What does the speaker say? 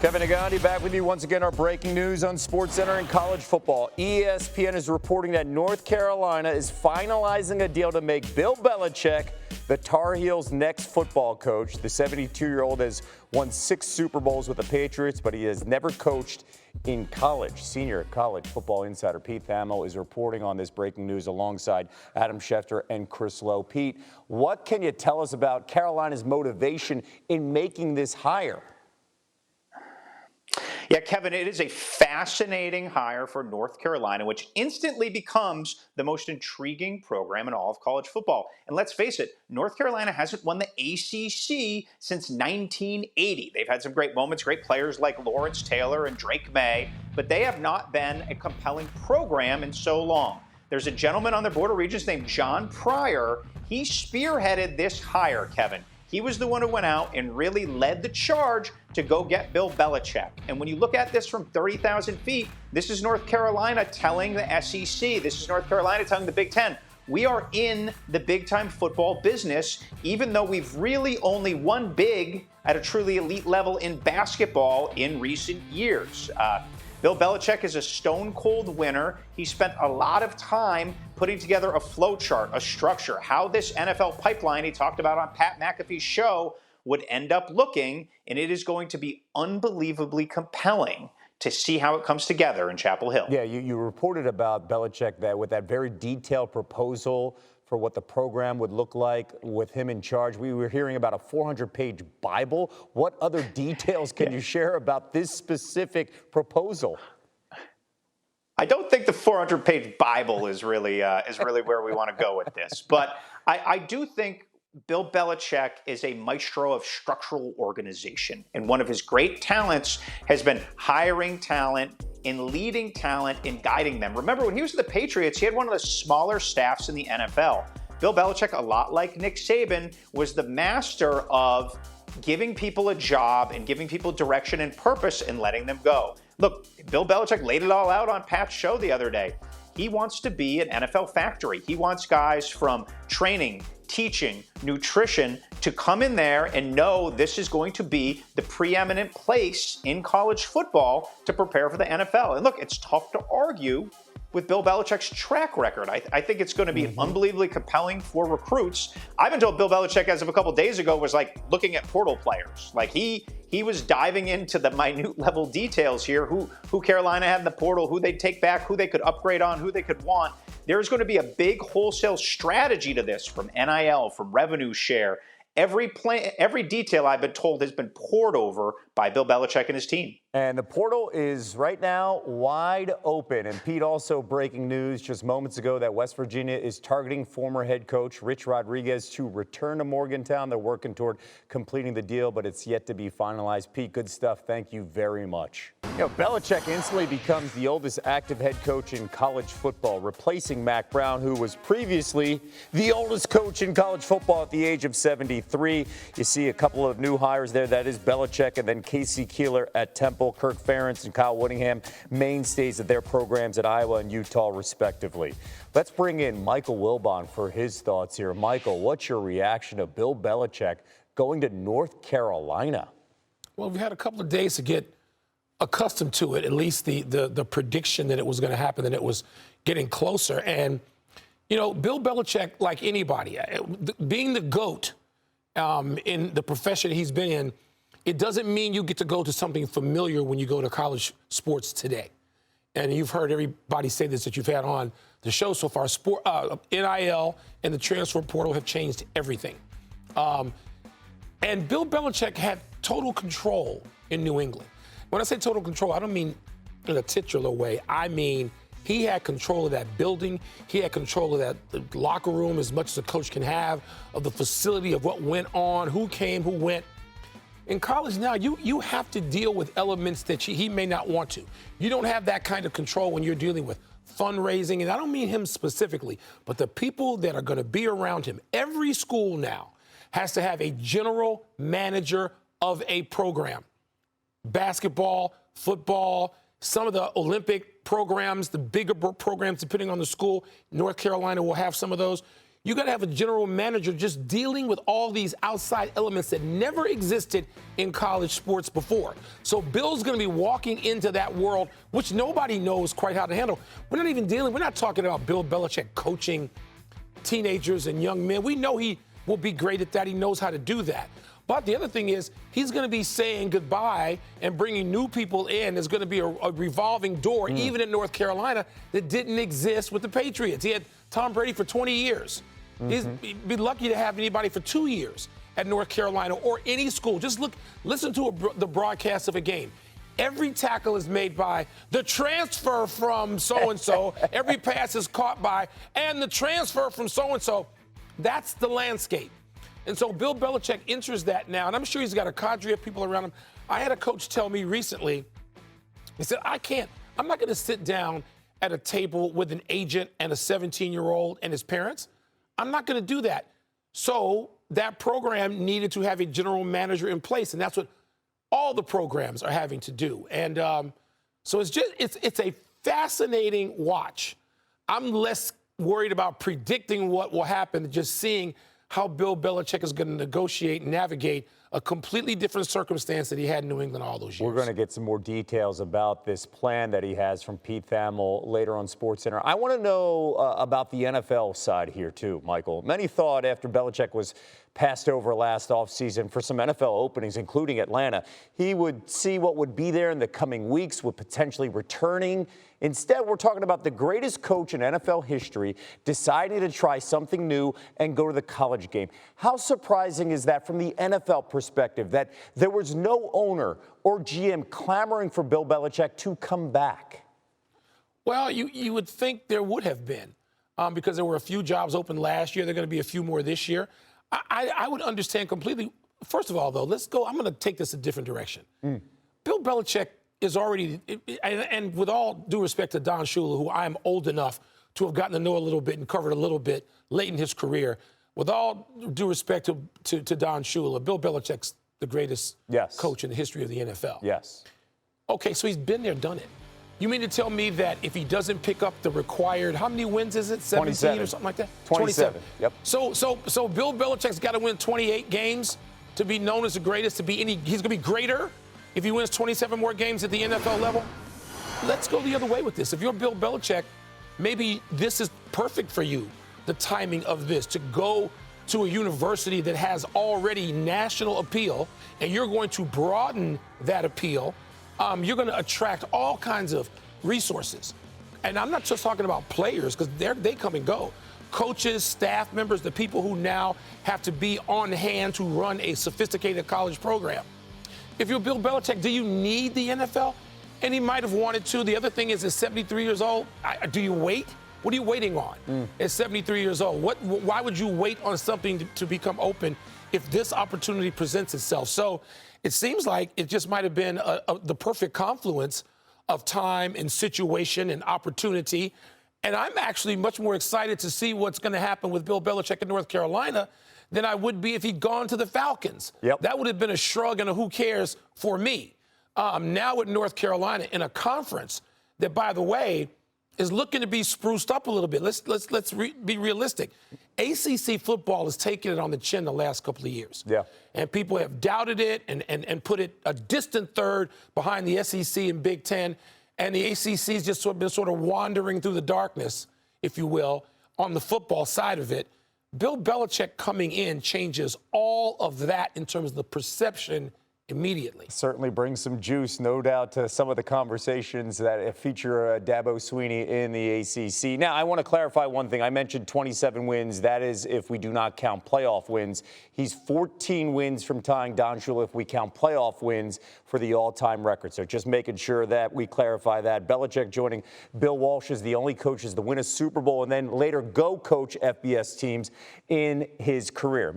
Kevin Negandhi back with you once again. Our breaking news on SportsCenter and college football. ESPN is reporting that North Carolina is finalizing a deal to make Bill Belichick the Tar Heels' next football coach. The 72-year-old has won 6 Super Bowls with the Patriots, but he has never coached in college. Senior college football insider Pete Thamel is reporting on this breaking news alongside Adam Schefter and Chris Lowe. Pete, what can you tell us about Carolina's motivation in making this hire? Yeah, Kevin, it is a fascinating hire for North Carolina, which instantly becomes the most intriguing program in all of college football. And let's face it, North Carolina hasn't won the ACC since 1980. They've had some great moments, great players like Lawrence Taylor and Drake May, but they have not been a compelling program in so long. There's a gentleman on their Board of Regents named John Pryor. He spearheaded this hire, Kevin. He was the one who went out and really led the charge to go get Bill Belichick. And when you look at this from 30,000 feet, this is North Carolina telling the SEC, this is North Carolina telling the Big Ten, we are in the big-time football business, even though we've really only won big at a truly elite level in basketball in recent years. Bill Belichick is a stone-cold winner. He spent a lot of time putting together a flow chart, a structure, how this NFL pipeline he talked about on Pat McAfee's show would end up looking, and it is going to be unbelievably compelling to see how it comes together in Chapel Hill. Yeah, you reported about Belichick that with that very detailed proposal for what the program would look like with him in charge. We were hearing about a 400-page Bible. What other details can you share about this specific proposal? I don't think the 400-page Bible is really where we want to go with this. But I do think Bill Belichick is a maestro of structural organization. And one of his great talents has been hiring talent and leading talent and guiding them. Remember, when he was at the Patriots, he had one of the smaller staffs in the NFL. Bill Belichick, a lot like Nick Saban, was the master of giving people a job and giving people direction and purpose and letting them go. Look, Bill Belichick laid it all out on Pat's show the other day. He wants to be an NFL factory. He wants guys from training, teaching, nutrition to come in there and know this is going to be the preeminent place in college football to prepare for the NFL. And look, it's tough to argue with Bill Belichick's track record. I think it's going to be unbelievably compelling for recruits. I've been told Bill Belichick, as of a couple of days ago, was like looking at portal players. Like he was diving into the minute level details here, who Carolina had in the portal, who they'd take back, who they could upgrade on, who they could want. There's going to be a big wholesale strategy to this, from NIL, from revenue share. Every detail, I've been told, has been poured over by Bill Belichick and his team. And the portal is right now wide open. And Pete, also breaking news just moments ago that West Virginia is targeting former head coach Rich Rodriguez to return to Morgantown. They're working toward completing the deal, but it's yet to be finalized. Pete, good stuff. Thank you very much. You know, Belichick instantly becomes the oldest active head coach in college football, replacing Mac Brown, who was previously the oldest coach in college football at the age of 73. You see a couple of new hires there. That is Belichick and then Casey Keeler at Temple, Kirk Ferentz and Kyle Whittingham, mainstays of their programs at Iowa and Utah, respectively. Let's bring in Michael Wilbon for his thoughts here. Michael, what's your reaction to Bill Belichick going to North Carolina? Well, we've had a couple of days to get accustomed to it, at least the prediction that it was going to happen, that it was getting closer. And, you know, Bill Belichick, like anybody, being the GOAT in the profession he's been in, it doesn't mean you get to go to something familiar when you go to college sports today. And you've heard everybody say this that you've had on the show so far. NIL and the transfer portal have changed everything. And Bill Belichick had total control in New England. When I say total control, I don't mean in a titular way. I mean he had control of that building. He had control of the locker room as much as a coach can have, of the facility, of what went on, who came, who went. In college now, you have to deal with elements that he may not want to. You don't have that kind of control when you're dealing with fundraising, and I don't mean him specifically, but the people that are going to be around him. Every school now has to have a general manager of a program. Basketball, football, some of the Olympic programs, the bigger programs, depending on the school. North Carolina will have some of those. You got to have a general manager just dealing with all these outside elements that never existed in college sports before. So Bill's going to be walking into that world, which nobody knows quite how to handle. We're not talking about Bill Belichick coaching teenagers and young men. We know he will be great at that. He knows how to do that. But the other thing is, he's going to be saying goodbye and bringing new people in. There's going to be a revolving door, even in North Carolina, that didn't exist with the Patriots. He had Tom Brady for 20 years. He'd be lucky to have anybody for 2 years at North Carolina or any school. Just listen to the broadcast of a game. Every tackle is made by the transfer from so-and-so. Every pass is caught by, and the transfer from so-and-so. That's the landscape. And so Bill Belichick enters that now, and I'm sure he's got a cadre of people around him. I had a coach tell me recently, he said, I'm not going to sit down at a table with an agent and a 17-year-old and his parents. I'm not going to do that. So that program needed to have a general manager in place, and that's what all the programs are having to do. And so it's a fascinating watch. I'm less worried about predicting what will happen than just seeing how Bill Belichick is going to negotiate and navigate a completely different circumstance that he had in New England all those years. We're going to get some more details about this plan that he has from Pete Thamel later on SportsCenter. I want to know about the NFL side here too, Michael. Many thought after Belichick was passed over last offseason for some NFL openings, including Atlanta, he would see what would be there in the coming weeks with potentially returning. Instead, we're talking about the greatest coach in NFL history deciding to try something new and go to the college game. How surprising is that from the NFL perspective, that there was no owner or GM clamoring for Bill Belichick to come back? Well, you would think there would have been because there were a few jobs open last year. There are going to be a few more this year. I would understand completely. First of all, though, I'm going to take this a different direction. Bill Belichick is already, and with all due respect to Don Shula, who I am old enough to have gotten to know a little bit and covered a little bit late in his career, with all due respect to Don Shula, Bill Belichick's the greatest coach in the history of the NFL. Yes. Okay, so he's been there, done it. You mean to tell me that if he doesn't pick up the required, how many wins is it? 17 or something like that? 27. Yep. So Bill Belichick's got to win 28 games to be known as the greatest, he's going to be greater if he wins 27 more games at the NFL level. Let's go the other way with this. If you're Bill Belichick, maybe this is perfect for you, the timing of this, to go to a university that has already national appeal, and you're going to broaden that appeal. You're going to attract all kinds of resources. And I'm not just talking about players, because they come and go. Coaches, staff members, the people who now have to be on hand to run a sophisticated college program. If you're Bill Belichick, do you need the NFL? And he might have wanted to. The other thing is, at 73 years old, do you wait? What are you waiting on at 73 years old? Why would you wait on something to become open if this opportunity presents itself? So it seems like it just might have been the perfect confluence of time and situation and opportunity. And I'm actually much more excited to see what's going to happen with Bill Belichick in North Carolina than I would be if he'd gone to the Falcons. Yep. That would have been a shrug and a who cares for me. Now with North Carolina in a conference that, by the way, is looking to be spruced up a little bit. Let's be realistic. ACC football has taken it on the chin the last couple of years. Yeah. And people have doubted it and put it a distant third behind the SEC and Big Ten. And the ACC's just been sort of wandering through the darkness, if you will, on the football side of it. Bill Belichick coming in changes all of that in terms of the perception immediately. Certainly brings some juice, no doubt, to some of the conversations that feature Dabo Swinney in the ACC. Now, I want to clarify one thing. I mentioned 27 wins. That is if we do not count playoff wins. He's 14 wins from tying Don Shula if we count playoff wins for the all-time record. So just making sure that we clarify that. Belichick joining Bill Walsh as the only coaches to win a Super Bowl and then later go coach FBS teams in his career.